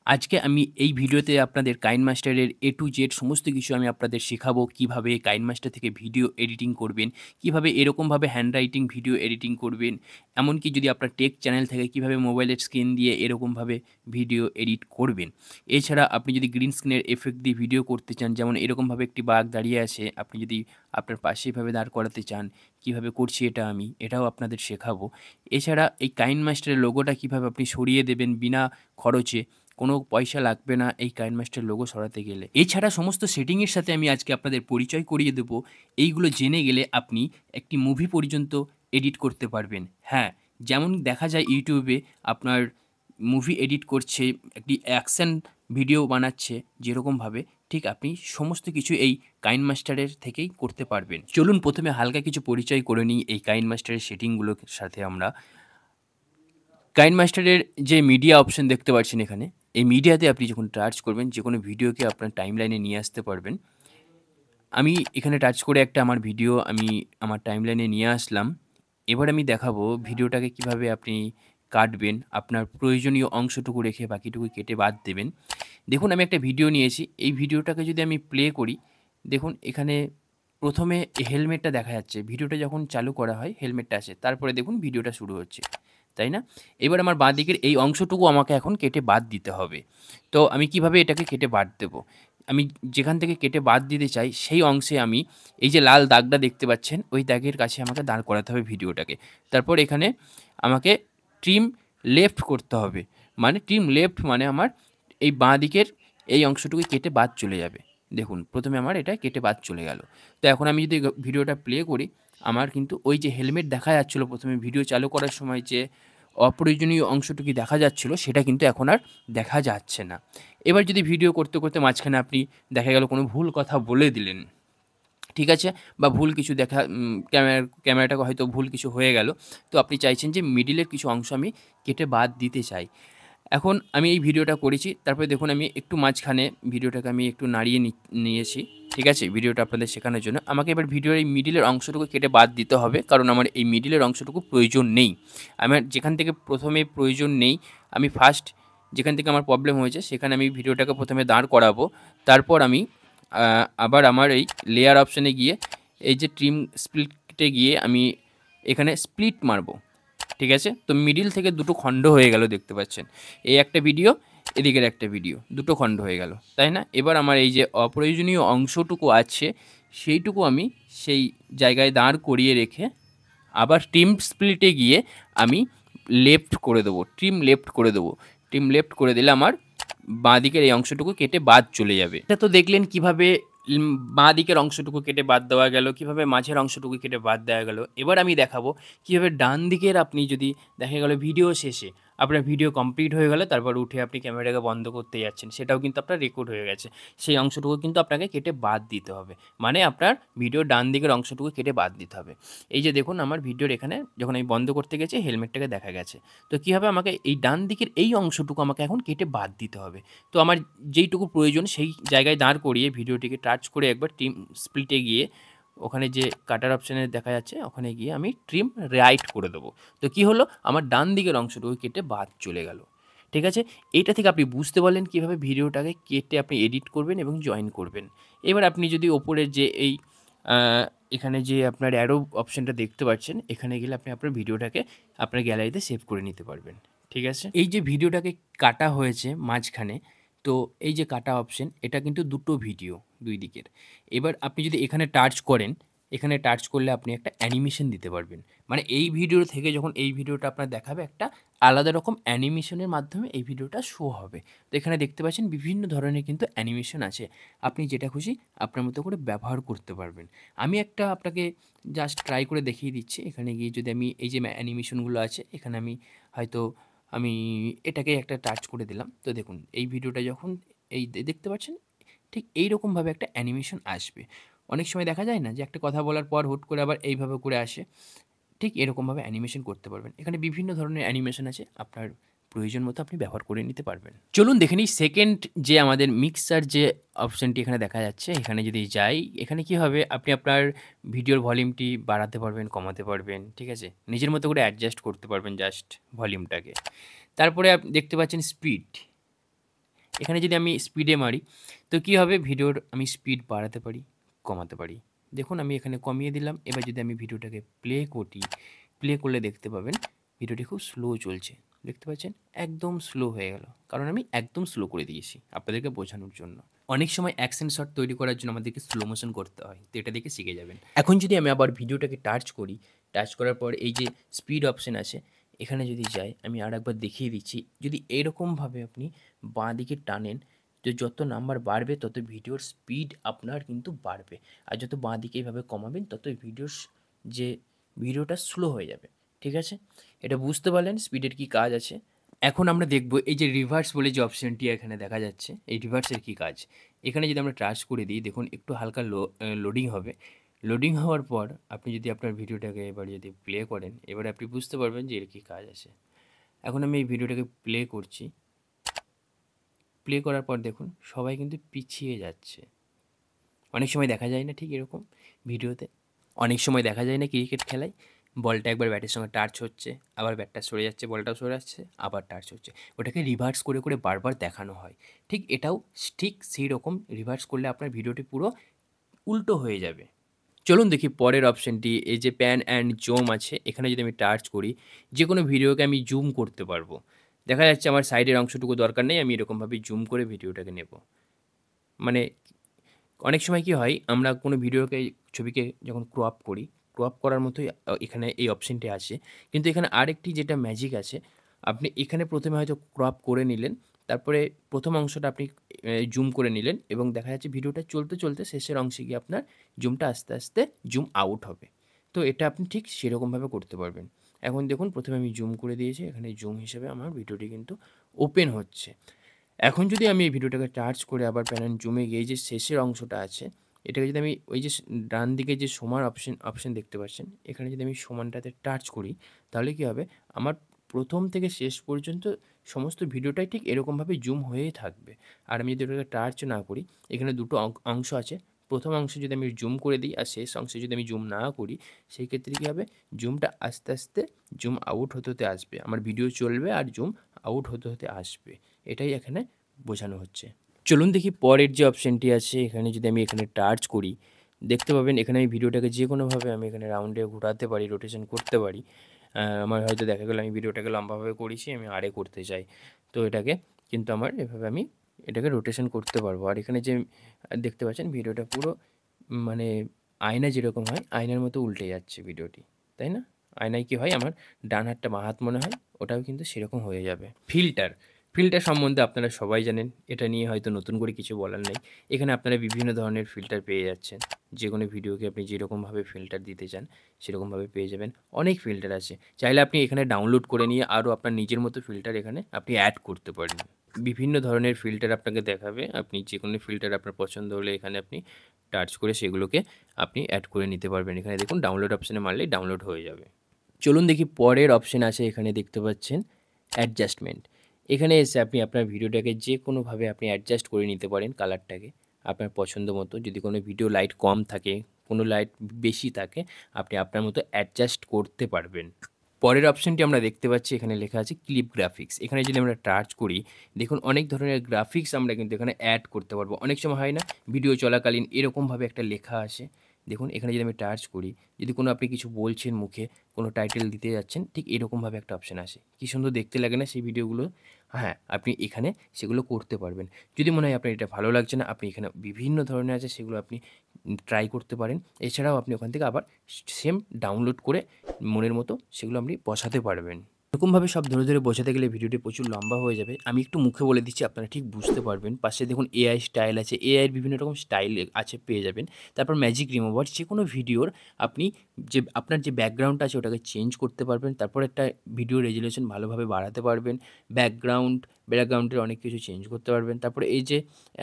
আজকে আমি এই ভিডিওতে আপনাদের কাইনমাস্টারের A to Z সমস্ত কিছু আমি আপনাদের শেখাবো। কিভাবে কাইনমাস্টার থেকে ভিডিও এডিটিং করবেন, কিভাবে এরকমভাবে হ্যান্ডরাইটিং ভিডিও এডিটিং করবেন। এমনকি যদি আপনার টেক চ্যানেল থাকে কিভাবে মোবাইলের স্ক্রিন দিয়ে এরকমভাবে ভিডিও এডিট করবেন। এছাড়া আপনি যদি গ্রিন স্ক্রিনের এফেক্ট দিয়ে ভিডিও করতে চান, যেমন এরকমভাবে একটি বাঘ দাঁড়িয়ে আছে, আপনি যদি আপনার পাশে এভাবে দাঁড় করাতে চান, কিভাবে করছি এটা আমি, এটাও আপনাদের শেখাবো। এছাড়া এই কাইনমাস্টারের লোগোটা কিভাবে আপনি সরিয়ে দেবেন বিনা খরচে, কোনো পয়সা লাগবে না এই কাইনমাস্টার লোগো সরাতে গেলে। এছাড়া সমস্ত সেটিংয়ের সাথে আমি আজকে আপনাদের পরিচয় করিয়ে দেবো। এইগুলো জেনে গেলে আপনি একটি মুভি পর্যন্ত এডিট করতে পারবেন। হ্যাঁ, যেমন দেখা যায় ইউটিউবে আপনার মুভি এডিট করছে, একটি অ্যাকশন ভিডিও বানাচ্ছে যেরকমভাবে, ঠিক আপনি সমস্ত কিছু এই কাইনমাস্টারের থেকেই করতে পারবেন। চলুন প্রথমে হালকা কিছু পরিচয় করে নিই এই কাইনমাস্টারের সেটিংগুলোর সাথে আমরা। কাইনমাস্টারের যে মিডিয়া অপশন দেখতে পাচ্ছেন এখানে, এই মিডিয়াতে আপনি যখন টাচ করবেন যে কোনো ভিডিওকে আপনার টাইমলাইনে নিয়ে আসতে পারবেন। আমি এখানে টাচ করে একটা আমার ভিডিও আমি আমার টাইমলাইনে নিয়ে আসলাম। এবার আমি দেখাবো ভিডিওটাকে কিভাবে আপনি কাটবেন। আপনার প্রয়োজনীয় অংশটুকু রেখে বাকিটুকু কেটে বাদ দেবেন। দেখুন আমি একটা ভিডিও নিয়েছি। এই ভিডিওটাকে যদি আমি প্লে করি, দেখুন এখানে প্রথমে হেলমেটটা দেখা যাচ্ছে। ভিডিওটা যখন চালু করা হয় হেলমেটটা আসে। তারপরে দেখুন ভিডিওটা শুরু হচ্ছে। তাই না? এবার আমার বাঁদিকের এই অংশটুকু আমাকে এখন কেটে বাদ দিতে হবে। তো আমি কিভাবে এটাকে কেটে বাদ দেবো? আমি যেখান থেকে কেটে বাদ দিতে চাই সেই অংশে আমি এই যে লাল দাগটা দেখতে পাচ্ছেন, ওই দাগের কাছে আমাকে দাঁড় করাতে হবে ভিডিওটাকে। তারপর এখানে আমাকে ট্রিম লেফট করতে হবে। মানে ট্রিম লেফট মানে আমার এই বাঁদিকের এই অংশটুকু কেটে বাদ চলে যাবে। দেখুন প্রথমে আমার এটা কেটে বাদ চলে গেল। তো এখন আমি যদি ভিডিওটা প্লে করি, আমার কিন্তু ওই যে হেলমেট দেখা যাচ্ছিলো প্রথমে ভিডিও চালু করার সময়, যে অপ্রয়োজনীয় অংশটুকু দেখা যাচ্ছিলো, সেটা কিন্তু এখন আর দেখা যাচ্ছে না। এবার যদি ভিডিও করতে করতে মাঝখানে আপনি দেখা গেল কোনো ভুল কথা বলে দিলেন, ঠিক আছে? বা ভুল কিছু দেখা ক্যামেরাটাকে হয়তো ভুল কিছু হয়ে গেল। তো আপনি চাইছেন যে মিডিলের কিছু অংশ আমি কেটে বাদ দিতে চাই। এখন আমি এই ভিডিওটা করেছি। তারপরে দেখুন আমি একটু মাঝখানে ভিডিওটাকে আমি একটু নাড়িয়ে নিয়েছি। ঠিক আছে? ভিডিওটা আপনাদের শেখানোর জন্য। আমাকে এবার ভিডিওর এই মিডিলের অংশটুকু কেটে বাদ দিতে হবে। কারণ আমার এই মিডিলের অংশটুকু প্রয়োজন নেই। আমার যেখান থেকে প্রথমে প্রয়োজন নেই, আমি ফার্স্ট যেখান থেকে আমার প্রবলেম হয়েছে সেখানে আমি ভিডিওটাকে প্রথমে দাঁড় করাবো। তারপর আমি আবার আমার এই লেয়ার অপশানে গিয়ে এই যে ট্রিম স্প্লিটে গিয়ে আমি এখানে স্প্লিট মারবো। ঠিক আছে? তো মিডিল থেকে দুটো খণ্ড হয়ে গেল দেখতে পাচ্ছেন। এই একটা ভিডিও, এদিকের একটা ভিডিও, দুটো খণ্ড হয়ে গেল, তাই না? এবার আমার এই যে অপ্রয়োজনীয় অংশটুকু আছে সেইটুকু আমি সেই জায়গায় দাঁড় করিয়ে রেখে আবার ট্রিম স্প্লিটে গিয়ে আমি লেফট করে দেবো, ট্রিম লেফট করে দেবো। ট্রিম লেফট করে দিলে আমার বাঁদিকের এই অংশটুকু কেটে বাদ চলে যাবে। এটা তো দেখলেন কিভাবে বাঁদিকের অংশটুকু কেটে বাদ দেওয়া গেল, কিভাবে মাঝের অংশটুকু কেটে বাদ দেওয়া গেল। এবার আমি দেখাবো কিভাবে ডান দিকের, আপনি যদি দেখা গেল ভিডিও শেষে আপনার ভিডিও কমপ্লিট হয়ে গেলে তারপর উঠে আপনি ক্যামেরাটাকে বন্ধ করতে যাচ্ছেন, সেটাও কিন্তু আপনার রেকর্ড হয়ে গেছে, সেই অংশটুকু কিন্তু আপনাকে কেটে বাদ দিতে হবে। মানে আপনার ভিডিও ডান দিকের অংশটুকু কেটে বাদ দিতে হবে। এই যে দেখুন আমার ভিডিওর এখানে যখন আমি বন্ধ করতে গেছি হেলমেটটাকে দেখা গেছে। তো কী হবে, আমাকে এই ডান দিকের এই অংশটুকু আমাকে এখন কেটে বাদ দিতে হবে। তো আমার যেইটুকু প্রয়োজন সেই জায়গায় দাঁড় করিয়ে ভিডিওটিকে টাচ করে একবার ট্রিম স্প্লিটে গিয়ে ওখানে যে কাটার অপশানে দেখা যাচ্ছে ওখানে গিয়ে আমি ট্রিম রাইট করে দেবো। তো কী হলো, আমার ডান দিকের অংশটুকু কেটে বাদ চলে গেল। ঠিক আছে? এইটা থেকে আপনি বুঝতে পারলেন কীভাবে ভিডিওটাকে কেটে আপনি এডিট করবেন এবং জয়েন করবেন। এবার আপনি যদি ওপরে যে এই এখানে যে আপনার অ্যারো অপশানটা দেখতে পাচ্ছেন, এখানে গেলে আপনি আপনার ভিডিওটাকে আপনার গ্যালারিতে সেভ করে নিতে পারবেন। ঠিক আছে? এই যে ভিডিওটাকে কাটা হয়েছে মাঝখানে, তো এই যে কাটা অপশন, এটা কিন্তু দুটো ভিডিও দুই দিকের। এবার আপনি যদি এখানে টাচ করেন, এখানে টাচ করলে আপনি একটা অ্যানিমেশন দিতে পারবেন। মানে এই ভিডিও থেকে যখন এই ভিডিওটা আপনার দেখাবে, একটা আলাদা রকম অ্যানিমেশনের মাধ্যমে এই ভিডিওটা শো হবে। তো এখানে দেখতে পাচ্ছেন বিভিন্ন ধরনের কিন্তু অ্যানিমেশন আছে। আপনি যেটা খুশি আপনার মতো করে ব্যবহার করতে পারবেন। আমি একটা আপনাকে জাস্ট ট্রাই করে দেখিয়ে দিচ্ছি। এখানে গিয়ে যদি আমি এই যে অ্যানিমেশনগুলো আছে, এখানে আমি হয়তো আমি এটাকে একটা টাচ করে দিলাম। তো দেখুন এই ভিডিওটা যখন এই দেখতে পাচ্ছেন, ঠিক এইরকমভাবে একটা অ্যানিমেশন আসবে। অনেক সময় দেখা যায় না যে একটা কথা বলার পর হুট করে আবার এইভাবে করে আসে, ঠিক এরকমভাবে অ্যানিমেশন করতে পারবেন। এখানে বিভিন্ন ধরনের অ্যানিমেশন আছে, আপনার প্রয়োজন মতো আপনি ব্যবহার করে নিতে পারবেন। চলুন দেখে নিই সেকেন্ড যে আমাদের মিক্সার যে অপশানটি এখানে দেখা যাচ্ছে, এখানে যদি যাই, এখানে কি হবে, আপনি আপনার ভিডিওর ভলিউমটি বাড়াতে পারবেন, কমাতে পারবেন। ঠিক আছে? নিজের মতো করে অ্যাডজাস্ট করতে পারবেন জাস্ট ভলিউমটাকে। তারপরে দেখতে পাচ্ছেন স্পিড। এখানে যদি আমি স্পিডে মারি তো কী হবে, ভিডিওর আমি স্পিড বাড়াতে পারি, কমাতে পারি। দেখুন আমি এখানে কমিয়ে দিলাম। এবার যদি আমি ভিডিওটাকে প্লে করি, প্লে করলে দেখতে পাবেন ভিডিওটি খুব স্লো চলছে। দেখতে পাচ্ছেন? একদম স্লো হয়ে গেল। কারণ আমি একদম স্লো করে দিয়েছি আপনাদেরকে বোঝানোর জন্য। অনেক সময় অ্যাকশন শট তৈরি করার জন্য আমাদেরকে স্লো মোশন করতে হয়। তো এটা দেখে শিখে যাবেন। এখন যদি আমি আবার ভিডিওটাকে টাচ করি, টাচ করার পর এই যে স্পিড অপশন আছে, এখানে যদি যাই আমি আরেকবার দেখিয়ে দিচ্ছি। যদি এরকমভাবে আপনি বাঁদিকে টানেন, তো যত নাম্বার বাড়বে তত ভিডিওর স্পিড আপনার কিন্তু বাড়বে। আর যত বাঁদিকে এভাবে কমাবেন তত যে ভিডিওটা স্লো হয়ে যাবে। ঠিক আছে? এটা বুঝতে পারলেন স্পিডের কী কাজ আছে? এখন আমরা দেখব এই যে রিভার্স বলে যে অপশনটি এখানে দেখা যাচ্ছে, এই রিভার্সের কী কাজ? এখানে যদি আমরা টাচ করে দিই, দেখুন একটু হালকা লোডিং হবে। লোডিং হওয়ার পর আপনি যদি আপনার ভিডিওটাকে এবার যদি প্লে করেন, এবারে আপনি বুঝতে পারবেন যে এর কী কাজ আছে। এখন আমি এই ভিডিওটাকে প্লে করছি। প্লে করার পর দেখুন সবাই কিন্তু পিছিয়ে যাচ্ছে। অনেক সময় দেখা যায় না ঠিক এরকম ভিডিওতে? অনেক সময় দেখা যায় না ক্রিকেট খেলায় বলটা একবার ব্যাটের সঙ্গে টাচ হচ্ছে, আবার ব্যাটটা সরে যাচ্ছে, বলটাও সরে যাচ্ছে, আবার টাচ হচ্ছে। ওটাকে রিভার্স করে করে বারবার দেখানো হয়। ঠিক এটাও ঠিক সেই রকম রিভার্স করলে আপনার ভিডিওটি পুরো উল্টো হয়ে যাবে। চলুন দেখি পরের অপশনটি, এই যে প্যান অ্যান্ড জুম আছে, এখানে যদি আমি টাচ করি, যে কোনো ভিডিওকে আমি জুম করতে পারবো। দেখা যাচ্ছে আমার সাইডের অংশটুকু দরকার নেই, আমি এরকমভাবে জুম করে ভিডিওটাকে নেব। মানে অনেক সময় কি হয়, আমরা কোনো ছবিকে যখন ক্রপ করি, ক্রপ করার মতোই এখানে এই অপশনটি আছে। কিন্তু এখানে আরেকটি যেটা ম্যাজিক আছে, আপনি এখানে ১ম এ হয়তো ক্রপ করে নিলেন, তারপরে ১ম অংশটা আপনি জুম করে নিলেন এবং দেখা যাচ্ছে ভিডিওটা চলতে, চলতে শেষের অংশে গিয়ে আপনার জুমটা আস্তে, আস্তে জুম আউট হবে। তো এটা আপনি ঠিক সেরকমভাবে করতে পারবেন। এখন দেখুন ১ম এ আমি জুম করে দিয়েছি, এখানে জুম হিসেবে আমার ভিডিওটি কিন্তু ওপেন হচ্ছে। এখন যদি আমি এই ভিডিওটাকে টাচ করে আবার প্যান অ্যান্ড জুমে গিয়ে এই যে শেষের অংশটা আছে, এটাকে যদি আমি ওই যে ডান দিকে যে সমান অপশন দেখতে পাচ্ছেন, এখানে যদি আমি সমানটাতে টাচ করি, তাহলে কী হবে, আমার ১ম থেকে শেষ পর্যন্ত সমস্ত ভিডিওটাই ঠিক এরকমভাবে জুম হয়েই থাকবে। আর আমি যদি ওটাকে টাচ না করি, এখানে দুটো অংশ আছে। ১ম অংশে যদি আমি জুম করে দিই আর শেষ অংশে যদি আমি জুম না করি, সেই ক্ষেত্রে কী হবে, জুমটা আস্তে, আস্তে জুম আউট হতে, হতে আসবে। আমার ভিডিও চলবে আর জুম আউট হতে, হতে আসবে। এটাই এখানে বোঝানো হচ্ছে। চলুন দেখি পরের যে অপশনটি আছে, এখানে যদি আমি এখানে টাচ করি, দেখতে পাবেন এখানে আমি ভিডিওটাকে যে কোনোভাবে আমি এখানে রাউন্ডে ঘোরাতে পারি, রোটেশন করতে পারি। আমার হয়তো দেখা গেল আমি ভিডিওটাকে লম্বাভাবে করেছি, আমি আরে করতে চাই। তো এটাকে কিন্তু আমার এভাবে আমি এটাকে রোটেশন করতে পারবো। আর এখানে যে দেখতে পাচ্ছেন ভিডিওটা পুরো মানে আয়না যেরকম হয়, আয়নার মতো উল্টে যাচ্ছে ভিডিওটি, তাই না? আয়নায় কি হয়, আমার ডান হাতটা বাঁ হাত মনে হয়, ওটাও কিন্তু সেরকম হয়ে যাবে। ফিল্টার সম্বন্ধে আপনারা সবাই জানেন। এটা নিয়ে হয়তো নতুন করে কিছু বলার নেই। এখানে আপনারা বিভিন্ন ধরনের ফিল্টার পেয়ে যাচ্ছেন। যেকোনো ভিডিওকে আপনি যেরকমভাবে ফিল্টার দিতে চান, সেরকমভাবে পেয়ে যাবেন। অনেক ফিল্টার আছে। চাইলে আপনি এখানে ডাউনলোড করে নিয়ে আরও আপনার নিজের মতো ফিল্টার এখানে আপনি অ্যাড করতে পারেন। বিভিন্ন ধরনের ফিল্টার আপনাকে দেখাবে। আপনি যেকোনো ফিল্টার আপনার পছন্দ হলে এখানে আপনি টাচ করে সেগুলোকে আপনি অ্যাড করে নিতে পারবেন। এখানে দেখুন ডাউনলোড অপশনে মারলেই ডাউনলোড হয়ে যাবে। চলুন দেখি পরের অপশন আছে, এখানে দেখতে পাচ্ছেন অ্যাডজাস্টমেন্ট। এখানে এসে আপনি আপনার ভিডিওটাকে যে কোনোভাবে আপনি অ্যাডজাস্ট করে নিতে পারেন কালারটাকে আপনার পছন্দ মতো। যদি কোনো ভিডিও লাইট কম থাকে, কোনো লাইট বেশি থাকে, আপনি আপনার মতো অ্যাডজাস্ট করতে পারবেন। পরের অপশনটি আমরা দেখতে পাচ্ছি, এখানে লেখা আছে ক্লিপ গ্রাফিক্স। এখানে যদি আমরা টাচ করি, দেখুন অনেক ধরনের গ্রাফিক্স আমরা কিন্তু এখানে অ্যাড করতে পারবো। অনেক সময় হয় না, ভিডিও চলাকালীন এরকমভাবে একটা লেখা আসে। দেখুন এখানে যদি আমি টাচ করি, যদি কোনো আপনি কিছু বলছেন মুখে, কোনো টাইটেল দিতে যাচ্ছেন, ঠিক এরকমভাবে একটা অপশন আসে। কী সুন্দর দেখতে লাগে না সেই ভিডিওগুলো? হ্যাঁ, আপনি এখানে সেগুলো করতে পারবেন। যদি মনে হয় আপনার এটা ভালো লাগছে না, আপনি এখানে বিভিন্ন ধরনের আছে, সেগুলো আপনি ট্রাই করতে পারেন। এছাড়াও আপনি ওখান থেকে আবার সেম ডাউনলোড করে মনের মতো সেগুলো আপনি বসাতে পারবেন। এরকমভাবে সব ধরে, ধরে বোঝাতে গেলে ভিডিওটি প্রচুর লম্বা হয়ে যাবে। আমি একটু মুখে বলে দিচ্ছি, আপনারা ঠিক বুঝতে পারবেন। পাশে দেখুন এআই স্টাইল আছে। এআই এর বিভিন্ন রকম স্টাইল আছে, পেয়ে যাবেন। তারপর ম্যাজিক রিমুভার, যেকোনো ভিডিওর আপনি আপনার যে ব্যাকগ্রাউন্ডটা আছে ওটাকে চেঞ্জ করতে পারবেন। তারপর একটা ভিডিও রেজোলিউশন ভালোভাবে বাড়াতে পারবেন। ব্যাকগ্রাউন্ডের অনেক কিছু চেঞ্জ করতে পারবেন। তারপরে এই যে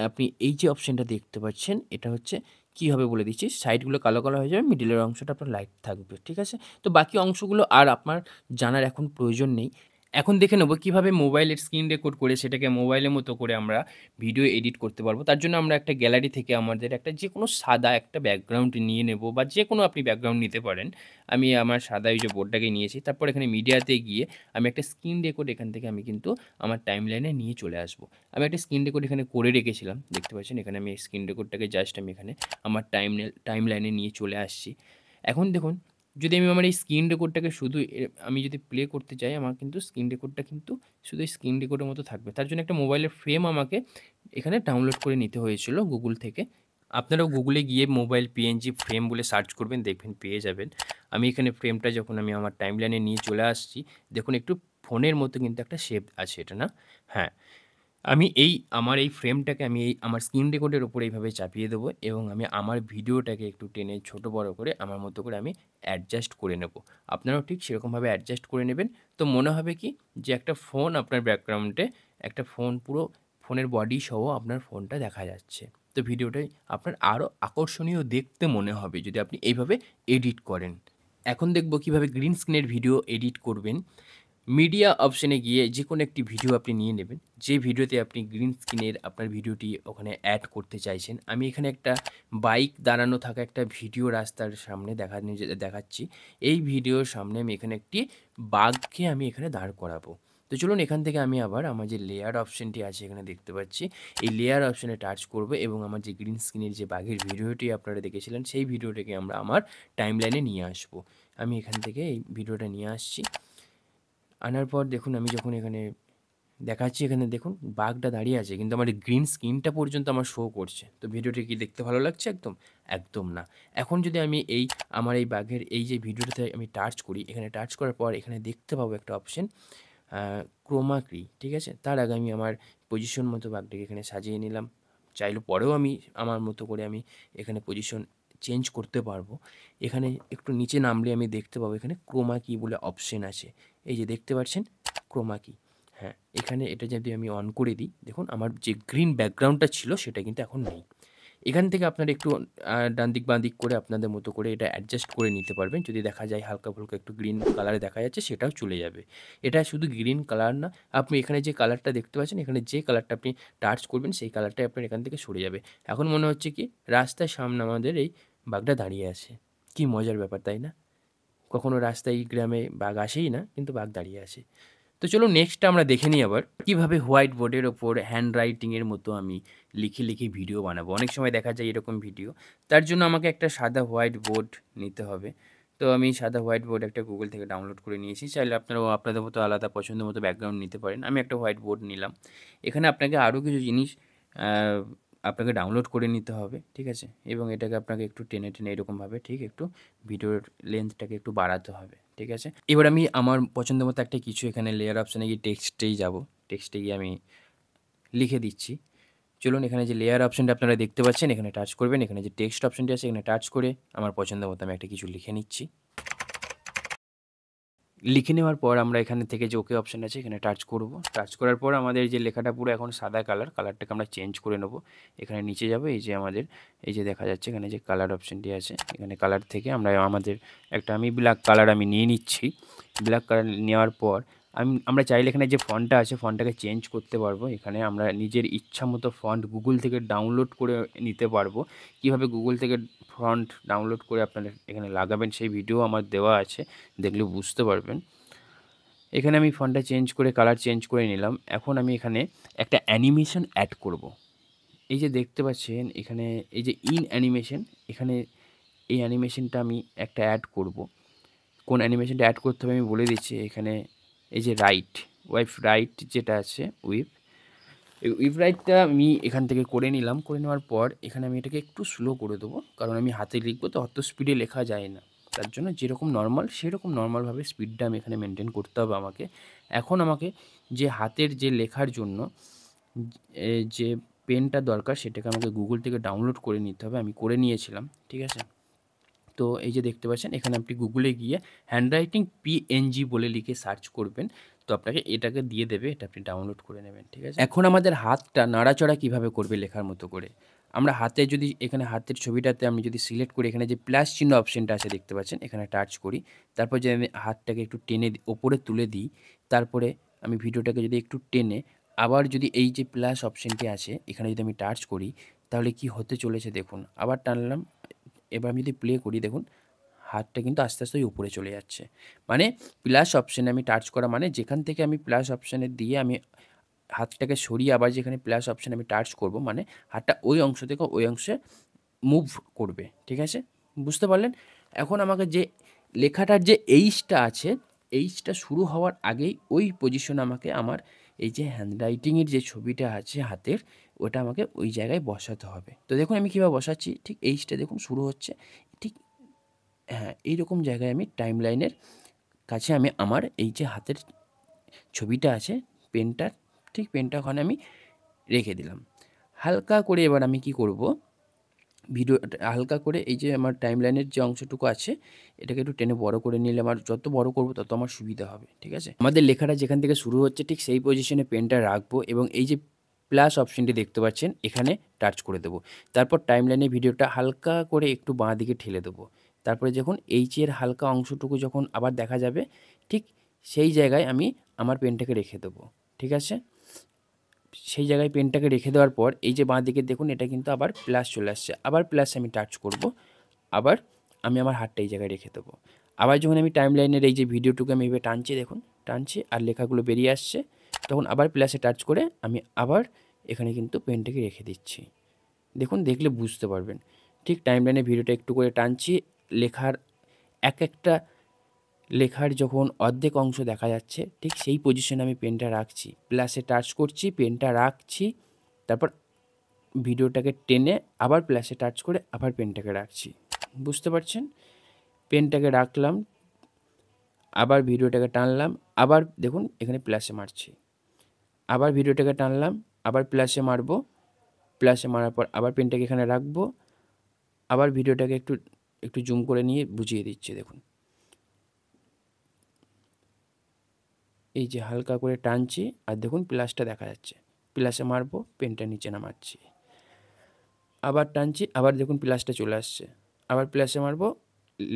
আপনি এই যে অপশনটা দেখতে পাচ্ছেন, এটা হচ্ছে কী হবে বলে দিচ্ছি। সাইডগুলো কালো, কালো হয়ে যাবে, মিডলের অংশটা আপনার লাইট থাকবে। ঠিক আছে? তো বাকি অংশগুলো আর আপনার জানার এখন প্রয়োজন নেই। এখন দেখে নেব কিভাবে মোবাইলের স্ক্রিন রেকর্ড করে সেটাকে মোবাইলের মতো করে আমরা ভিডিও এডিট করতে পারবো। তার জন্য আমরা একটা গ্যালারি থেকে আমাদের একটা যেকোনো সাদা একটা ব্যাকগ্রাউন্ড নিয়ে নেব বা যেকোনো আপনি ব্যাকগ্রাউন্ড নিতে পারেন। আমি আমার সাদা ওই যে বোর্ডটাকে নিয়েছি। তারপর এখানে মিডিয়াতে গিয়ে আমি একটা স্ক্রিন রেকর্ড এখান থেকে আমি কিন্তু আমার টাইমলাইনে নিয়ে চলে আসবো। আমি একটা স্ক্রিন রেকর্ড এখানে করে রেখেছিলাম। দেখতে পাচ্ছেন এখানে আমি স্ক্রিন রেকর্ডটাকে জাস্ট আমি এখানে আমার টাইমলাইনে নিয়ে চলে আসছি। এখন দেখুন যদি আমি আমার এই স্ক্রিন রেকর্ডটাকে শুধু আমি যদি প্লে করতে চাই, আমার কিন্তু স্ক্রিন রেকর্ডটা কিন্তু শুধু এই স্ক্রিন রেকর্ডের মতো থাকবে। তার জন্য একটা মোবাইলের ফ্রেম আমাকে এখানে ডাউনলোড করে নিতে হয়েছিল গুগল থেকে। আপনারাও গুগলে গিয়ে মোবাইল পিএনজি ফ্রেম বলে সার্চ করবেন, দেখবেন পেয়ে যাবেন। আমি এখানে ফ্রেমটা যখন আমি আমার টাইমলাইনে নিয়ে চলে আসছি, দেখুন একটু ফোনের মতো কিন্তু একটা শেপ আছে এটা না? হ্যাঁ। আমি আমার এই ফ্রেমটাকে আমি আমার স্ক্রিন রেকর্ডের উপরে এইভাবে চাপিয়ে দেবো এবং আমি আমার ভিডিওটাকে একটু টেনে ছোট বড় করে আমার মতো করে আমি অ্যাডজাস্ট করে নেব। আপনারাও ঠিক সেরকমভাবে অ্যাডজাস্ট করে নেবেন। তো মনে হবে কি যে একটা ফোন আপনার ব্যাকগ্রাউন্ডে, একটা ফোন পুরো ফোনের বডি সহ আপনার ফোনটা দেখা যাচ্ছে। তো ভিডিওটাই আপনার আরও আকর্ষণীয় দেখতে মনে হবে যদি আপনি এইভাবে এডিট করেন। এখন দেখব কিভাবে গ্রিন স্ক্রিনের ভিডিও এডিট করবেন। মিডিয়া অপশনে গিয়ে যেকোনো একটি ভিডিও আপনি নিয়ে নেবেন। যে ভিডিওতে আপনি গ্রিন স্ক্রিনের আপনার ভিডিওটি ওখানে অ্যাড করতে চাইছেন। আমি এখানে একটা বাইক দাঁড়ানো থাকা একটা ভিডিও রাস্তার সামনে দেখাচ্ছি। এই ভিডিওর সামনে আমি এখানে একটি বাঘকে আমি এখানে দাঁড় করাবো। তো চলুন এখান থেকে আমি আবার আমার যে লেয়ার অপশনটি আছে এখানে দেখতে পাচ্ছি। এই লেয়ার অপশনে টাচ করব এবং আমার যে গ্রিন স্ক্রিনের যে বাঘের ভিডিওটি আপনারা দেখেছিলেন সেই ভিডিওটাকে আমরা আমার টাইমলাইনে নিয়ে আসবো। আমি এখান থেকে এই ভিডিওটা নিয়ে আসছি। আনার পর দেখুন আমি যখন এখানে দেখাচ্ছি এখানে দেখুন বাঘটা দাঁড়িয়ে আছে কিন্তু আমার গ্রিন স্ক্রিনটা পর্যন্ত আমার শো করছে। তো ভিডিওটি কি দেখতে ভালো লাগছে একদম? একদম না। এখন যদি আমি আমার এই বাঘের এই যে ভিডিওটাতে আমি টাচ করি, এখানে টাচ করার পর এখানে দেখতে পাবো একটা অপশন ক্রোমা কি, ঠিক আছে? তার আগে আমি আমার পজিশন মতো বাঘটাকে এখানে সাজিয়ে নিলাম। চাইলে পরেও আমি আমার মতো করে আমি এখানে পজিশন চেঞ্জ করতে পারবো। এখানে একটু নিচে নামলে আমি দেখতে পাবো এখানে ক্রোমা কি বলে অপশন আছে। এই যে দেখতে পাচ্ছেন ক্রোমা কি। হ্যাঁ, এখানে এটা যদি আমি অন করে দিই, দেখুন আমার যে গ্রিন ব্যাকগ্রাউন্ডটা ছিল সেটা কিন্তু এখন নেই। এখান থেকে আপনারা একটু ডান দিক বাঁ দিক করে আপনাদের মতো করে এটা অ্যাডজাস্ট করে নিতে পারবেন। যদি দেখা যায় হালকা-ফুলকা একটু গ্রিন কালারে দেখা যাচ্ছে সেটাও চলে যাবে। এটা শুধু গ্রিন কালার না, আপনি এখানে যে কালারটা দেখতে পাচ্ছেন, এখানে যে কালারটা আপনি টাচ করবেন সেই কালারটাই আপনার এখান থেকে সরে যাবে। এখন মনে হচ্ছে কি রাস্তার সামনে আমাদের এই বাঘটা দাঁড়িয়ে আছে। কি মজার ব্যাপার, তাই না? কখনো রাস্তায় এই গ্রামে বাঘ আসেই না, কিন্তু বাঘ দাঁড়িয়ে আছে। তো চলুন নেক্সটটা আমরা দেখে নিই আবার কিভাবে হোয়াইট বোর্ডের ওপর হ্যান্ড রাইটিংয়ের মতো আমি লিখে ভিডিও বানাবো। অনেক সময় দেখা যায় এরকম ভিডিও। তার জন্য আমাকে একটা সাদা হোয়াইট বোর্ড নিতে হবে। তো আমি সাদা হোয়াইট বোর্ড একটা গুগল থেকে ডাউনলোড করে নিয়েছি। চাইলে আপনারাও আপনাদের মতো আলাদা পছন্দের মতো ব্যাকগ্রাউন্ড নিতে পারেন। আমি একটা হোয়াইট বোর্ড নিলাম। এখানে আপনাকে আরও কিছু জিনিস আ আপনাকে ডাউনলোড করে নিতে হবে। ঠিক আছে? এবং এটাকে আপনাকে একটু টেনে এরকমভাবে ঠিক একটু ভিডিওর লেন্থটাকে একটু বাড়াতে হবে। ঠিক আছে? এবার আমি আমার পছন্দ মতো একটা কিছু এখানে লেয়ার অপশনে গিয়ে টেক্সটেই যাবো। টেক্সটে গিয়ে আমি লিখে দিচ্ছি। চলুন এখানে যে লেয়ার অপশনটা আপনারা দেখতে পাচ্ছেন এখানে টাচ করবেন। এখানে যে টেক্সট অপশনটি আছে এখানে টাচ করে আমার পছন্দ মতো আমি একটা কিছু লিখে নিচ্ছি। লিখে নেওয়ার পর আমরা এখানে থেকে যে ওকে অপশন আছে এখানে টাচ করব। টাচ করার পর আমাদের যে লেখাটা পুরো এখন সাদা কালারটাকে আমরা চেঞ্জ করে নেব। এখানে নিচে যাব, এই যে আমাদের এই যে দেখা যাচ্ছে এখানে যে কালার অপশনটি আছে এখানে কালার থেকে আমরা আমাদের আমি ব্ল্যাক কালার আমি নিয়ে নিচ্ছি। ব্ল্যাক কালার নেওয়ার পর আমরা চাইলে এখানে যে ফন্টটা আছে ফন্টটাকে চেঞ্জ করতে পারবো। এখানে আমরা নিজের ইচ্ছা মতো ফন্ট গুগল থেকে ডাউনলোড করে নিতে পারবো। কীভাবে গুগল থেকে ফন্ট ডাউনলোড করে আপনারা এখানে লাগাবেন সেই ভিডিও আমার দেওয়া আছে, দেখলে বুঝতে পারবেন। এখানে আমি ফন্টটা চেঞ্জ করে কালার চেঞ্জ করে নিলাম। এখন আমি এখানে একটা অ্যানিমেশন অ্যাড করব। এই যে দেখতে পাচ্ছেন এখানে এই যে ইন অ্যানিমেশন, এখানে এই অ্যানিমেশনটা আমি একটা অ্যাড করব। কোন অ্যানিমেশনটা অ্যাড করতে হবে আমি বলে দিচ্ছি। এখানে এই যে রাইট যেটা আছে এই উইভ রাইটটা আমি এখান থেকে করে নিলাম। করে নেওয়ার পর এখানে আমি এটাকে একটু স্লো করে দেবো, কারণ আমি হাতে লিখবো তো অত স্পিডে লেখা যায় না। তার জন্য যেরকম নর্মাল সেরকম নর্মালভাবে স্পিডটা আমি এখানে মেনটেন করতে হবে আমাকে। এখন আমাকে যে হাতের যে লেখার জন্য যে পেনটা দরকার সেটাকে আমাকে গুগল থেকে ডাউনলোড করে নিতে হবে। আমি করে নিয়েছিলাম, ঠিক আছে? তো এই যে দেখতে পাচ্ছেন এখানে আপনি গুগলে গিয়ে হ্যান্ডরাইটিং পিএনজি বলে লিখে সার্চ করবেন। তো আপনাকে এটাকে দিয়ে দেবে, এটা আপনি ডাউনলোড করে নেবেন, ঠিক আছে? এখন আমাদের হাতটা নাড়াচড়া কীভাবে করবে লেখার মতো করে। আমরা হাতে যদি এখানে হাতের ছবিটাতে আমি যদি সিলেক্ট করি, এখানে যে প্লাস চিহ্ন অপশনটা আছে দেখতে পাচ্ছেন, এখানে টাচ করি। তারপর যদি আমি হাতটাকে একটু টেনে ওপরে তুলে দিই, তারপরে আমি ভিডিওটাকে যদি একটু টেনে আবার যদি এই যে প্লাস অপশনটি আছে এখানে যদি আমি টাচ করি তাহলে কি হতে চলেছে দেখুন। আবার টানলাম, এবার আমি যদি প্লে করি দেখুন হাতটা কিন্তু আস্তে আস্তে উপরে চলে যাচ্ছে। মানে প্লাস অপশনে আমি টাচ করা মানে যেখান থেকে আমি প্লাস অপশনে দিয়ে আমি হাতটাকে সরিয়ে আবার যেখানে প্লাস অপশনে আমি টাচ করব মানে হাতটা ওই অংশ থেকে ওই অংশে মুভ করবে। ঠিক আছে? বুঝতে পারলেন? এখন আমাকে যে লেখাটার যে এইচটা আছে, এইচটা শুরু হওয়ার আগেই ওই পজিশনে আমাকে আমার এই যে হ্যান্ডরাইটিংয়ের যে ছবিটা আছে হাতের, ওটা আমাকে ওই জায়গায় বসাতে হবে। তো দেখুন আমি কীভাবে বসাচ্ছি, ঠিক এইচটা দেখুন শুরু হচ্ছে। ঠিক হ্যাঁ, এইরকম জায়গায় আমি টাইমলাইনের কাছে আমি আমার এই যে হাতের ছবিটা আছে পেনটার, ঠিক পেনটা ওখানে আমি রেখে দিলাম। হালকা করে এবার আমি কি করব, ভিডিওটা হালকা করে এই যে আমার টাইমলাইনের যে অংশটুকু আছে এটাকে একটু টেনে বড় করে নিলে আমার যত বড় করব তত আমার সুবিধা হবে। ঠিক আছে? আমাদের লেখাটা যেখান থেকে শুরু হচ্ছে ঠিক সেই পজিশনে পেনটা রাখবো এবং এই যে প্লাস অপশনটি দেখতে পাচ্ছেন এখানে টাচ করে দেবো। তারপর টাইমলাইনে ভিডিওটা হালকা করে একটু বাঁ দিকে ঠেলে দেবো। তারপরে যখন এইচের হালকা অংশটুকু যখন আবার দেখা যাবে ঠিক সেই জায়গায় আমি আমার পেনটাকে রেখে দেবো। ঠিক আছে? সেই জায়গায় পেনটাকে রেখে দেওয়ার পর এই যে বাঁদিকে দেখুন এটা কিন্তু আবার প্লাস চলে আসছে। আবার প্লাস আমি টাচ করব। আবার আমি আমার হাতটা এই জায়গায় রেখে দেবো। আবার যখন আমি টাইমলাইনের এই যে ভিডিওটুকু আমি এভাবে টানছি দেখুন, টানছি আর লেখাগুলো বেরিয়ে আসছে। তখন আবার প্লাসে টাচ করে আমি আবার এখানে কিন্তু পেনটাকে রেখে দিচ্ছি। দেখুন দেখলে বুঝতে পারবেন। ঠিক টাইমলাইনে ভিডিওটা একটু করে টানছি, লেখার একটা লেখার যখন অর্ধেক অংশ দেখা যাচ্ছে ঠিক সেই পজিশনে আমি পেনটা রাখছি, প্লাসে টাচ করছি, পেনটা রাখছি, তারপর ভিডিওটাকে টেনে আবার প্লাসে টাচ করে আবার পেনটাকে রাখছি। বুঝতে পারছেন? পেনটাকে রাখলাম, আবার ভিডিওটাকে টানলাম, আবার দেখুন এখানে প্লাসে মারছি, আবার ভিডিওটাকে টানলাম, আবার প্লাসে মারবো, প্লাসে মারার পর আবার পেনটাকে এখানে রাখবো, আবার ভিডিওটাকে একটু একটু জুম করে নিয়ে বুঝিয়ে দিচ্ছি দেখুন। এই যে হালকা করে টানছি আর দেখুন প্লাসটা দেখা যাচ্ছে, প্লাসে মারবো, পেনটা নিচে নামাচ্ছি, আবার টানছি, আবার দেখুন প্লাসটা চলে আসছে, আবার প্লাসে মারবো,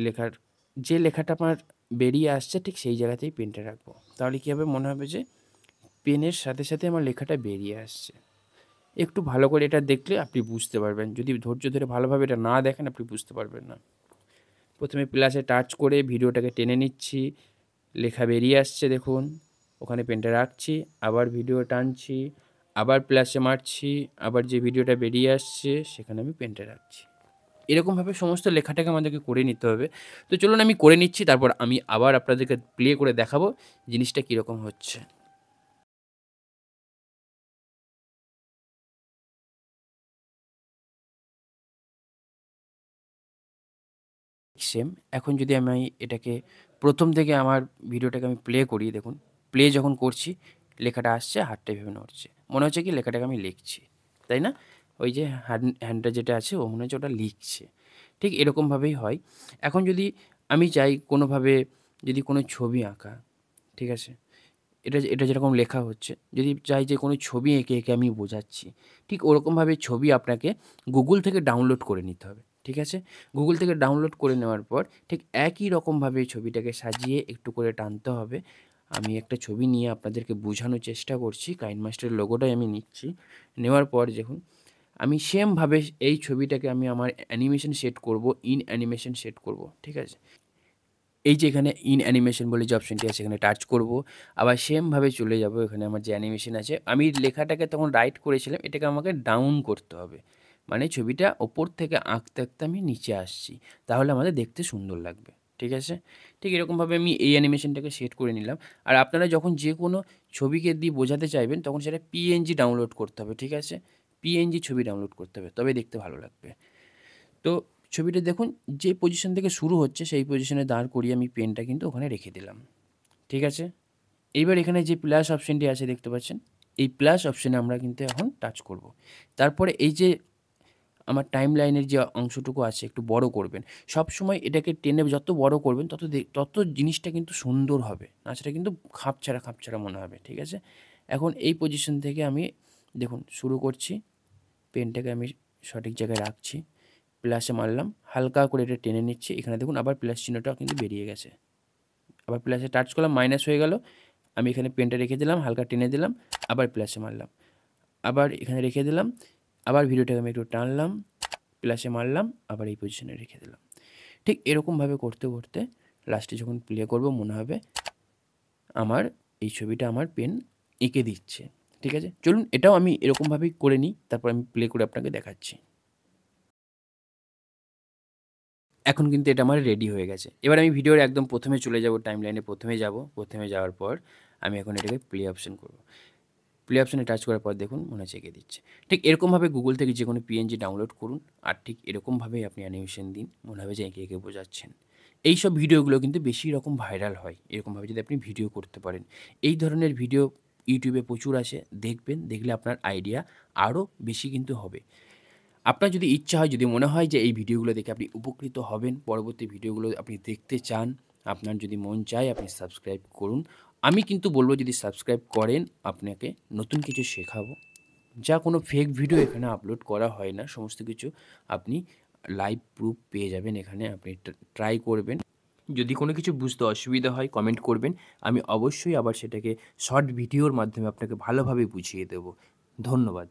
লেখার যে লেখাটা আমার বেরিয়ে আসছে ঠিক সেই জায়গাতেই পেনটা রাখবো। তাহলে কী হবে, মনে হবে যে পেনের সাথে সাথে আমার লেখাটা বেরিয়ে আসছে। একটু ভালো করে এটা দেখলে আপনি বুঝতে পারবেন, যদি ধৈর্য ধরে ভালোভাবে এটা না দেখেন আপনি বুঝতে পারবেন না। প্রথমে প্লাসে টাচ করে ভিডিওটাকে টেনে নিচ্ছি, লেখা বেরিয়ে আসছে দেখুন, ওখানে পেনটা রাখছি, আবার ভিডিও টানছি, আবার প্লাসে মারছি, আবার যে ভিডিওটা বেরিয়ে আসছে সেখানে আমি পেনটা রাখছি। এরকমভাবে সমস্ত লেখাটাকে আমাদেরকে করে নিতে হবে। তো চলুন আমি করে নিচ্ছি, তারপর আমি আবার আপনাদেরকে প্লে করে দেখাবো জিনিসটা কীরকম হচ্ছে। সেম এখন যদি আমি এটাকে প্রথম থেকে আমার ভিডিওটাকে আমি প্লে করি দেখুন, প্লে যখন করছি লেখাটা আসছে, হাতটা এভাবে নড়ছে, মনে হচ্ছে কি লেখাটাকে আমি লিখছি, তাই না? ওই যে হ্যান্ডটা যেটা আছে ও মনে হচ্ছে ওটা লিখছে। ঠিক এরকমভাবেই হয়। এখন যদি আমি চাই কোনোভাবে যদি কোনো ছবি আঁকা, ঠিক আছে? এটা এটা যেরকম লেখা হচ্ছে, যদি চাই যে কোনো ছবি এঁকে এঁকে আমি বোঝাচ্ছি, ঠিক ওরকমভাবে ছবি আপনাকে গুগল থেকে ডাউনলোড করে নিতে হবে। ঠিক আছে? গুগল থেকে ডাউনলোড করে নেওয়ার পর ঠিক একই রকমভাবে ছবিটাকে সাজিয়ে একটু করে টানতে হবে। আমি একটা ছবি নিয়ে আপনাদেরকে বোঝানোর চেষ্টা করছি। কাইনমাস্টারের লোগোটাই আমি নিচ্ছি। নেওয়ার পর দেখুন আমি সেমভাবে এই ছবিটাকে আমি আমার অ্যানিমেশন সেট করব, ইন অ্যানিমেশন সেট করব। ঠিক আছে? এই যে এখানে ইন অ্যানিমেশন বলে যে অপশনটি আছে এখানে টাচ করব। আবার সেমভাবে চলে যাব, এখানে আমার যে অ্যানিমেশন আছে আমি লেখাটাকে তখন রাইট করেছিলাম, এটাকে আমাকে ডাউন করতে হবে। মানে ছবিটা ওপর থেকে আঁকতে আঁকতে আমি নিচে আসছি, তাহলে আমাদের দেখতে সুন্দর লাগবে। ঠিক আছে? ঠিক এরকমভাবে আমি এই অ্যানিমেশনটাকে সেট করে নিলাম। আর আপনারা যখন যে কোনো ছবিকে দিয়ে বোঝাতে চাইবেন তখন সেটা পিএনজি ডাউনলোড করতে হবে। ঠিক আছে? পিএনজি ছবি ডাউনলোড করতে হবে, তবে দেখতে ভালো লাগবে। তো ছবিটা দেখুন যে পজিশন থেকে শুরু হচ্ছে সেই পজিশনে দাঁড় করিয়ে আমি পেনটা কিন্তু ওখানে রেখে দিলাম। ঠিক আছে? এইবার এখানে যে প্লাস অপশনটি আছে দেখতে পাচ্ছেন, এই প্লাস অপশনে আমরা কিন্তু এখন টাচ করব। তারপরে এই যে আমার টাইমলাইনের যে অংশটুকু আছে একটু বড় করবেন। সবসময় এটাকে টেনে যত বড় করবেন তত জিনিসটা কিন্তু সুন্দর হবে। নাচটা কিন্তু খাপছাড়া, খাপছাড়া মনে হবে। ঠিক আছে? এখন এই পজিশন থেকে আমি দেখুন শুরু করছি। পেনটাকে আমি সঠিক জায়গায় রাখছি। প্লাসে মারলাম, হালকা করে এটা টেনে নিচ্ছি। এখানে দেখুন আবার প্লাস চিহ্নটাও কিন্তু বেরিয়ে গেছে। আবার প্লাসে টাচ করলাম, মাইনাস হয়ে গেল। আমি এখানে পেনটা রেখে দিলাম, হালকা টেনে দিলাম, আবার প্লাসে মারলাম, আবার এখানে রেখে দিলাম, আবার ভিডিওটাকে আমি একটু টানলাম, প্লাসে মারলাম, আবার এই পজিশনে রেখে দিলাম। ঠিক এরকমভাবে করতে করতে লাস্টে যখন প্লে করব মনে হবে আমার এই ছবিটা আমার পেন এঁকে দিচ্ছে। ঠিক আছে, চলুন এটাও আমি এরকমভাবেই করে নিই, তারপর আমি প্লে করে আপনাকে দেখাচ্ছি। এখন কিন্তু এটা আমার রেডি হয়ে গেছে। এবার আমি ভিডিওর একদম প্রথমে চলে যাব, টাইমলাইনে প্রথমে যাব। প্রথমে যাওয়ার পর আমি এখন এটাকে প্লে অপশন করব। প্লে অপশনে টাচ করার পর দেখুন মনে হচ্ছে এঁকে দিচ্ছে। ঠিক এরকমভাবে গুগল থেকে যে কোনো পিএনজি ডাউনলোড করুন, আর ঠিক এরকমভাবেই আপনি অ্যানিমেশন দিন, মনে হবে যে এঁকে এঁকে বোঝাচ্ছেন। এইসব ভিডিওগুলো কিন্তু বেশি রকম ভাইরাল হয়, এরকমভাবে যদি আপনি ভিডিও করতে পারেন। এই ধরনের ভিডিও ইউটিউবে প্রচুর আছে, দেখবেন, দেখলে আপনার আইডিয়া আরও বেশি কিন্তু হবে। আপনার যদি ইচ্ছা হয়, যদি মনে হয় যে এই ভিডিওগুলো দেখে আপনি উপকৃত হবেন, পরবর্তী ভিডিওগুলো আপনি দেখতে চান, আপনার যদি মন চায় আপনি সাবস্ক্রাইব করুন। আমি কিন্তু বলব যদি সাবস্ক্রাইব করেন আপনাকে নতুন কিছু শেখাবো। যা কোনো ফেক ভিডিও এখানে আপলোড করা হয় না, সমস্ত কিছু আপনি লাইভ প্রুফ পেয়ে যাবেন এখানে। আপনি ট্রাই করবেন। যদি কোনো কিছু বুঝতে অসুবিধা হয় কমেন্ট করবেন, আমি অবশ্যই আবার সেটাকে শর্ট ভিডিওর মাধ্যমে আপনাকে ভালোভাবে বুঝিয়ে দেব। ধন্যবাদ।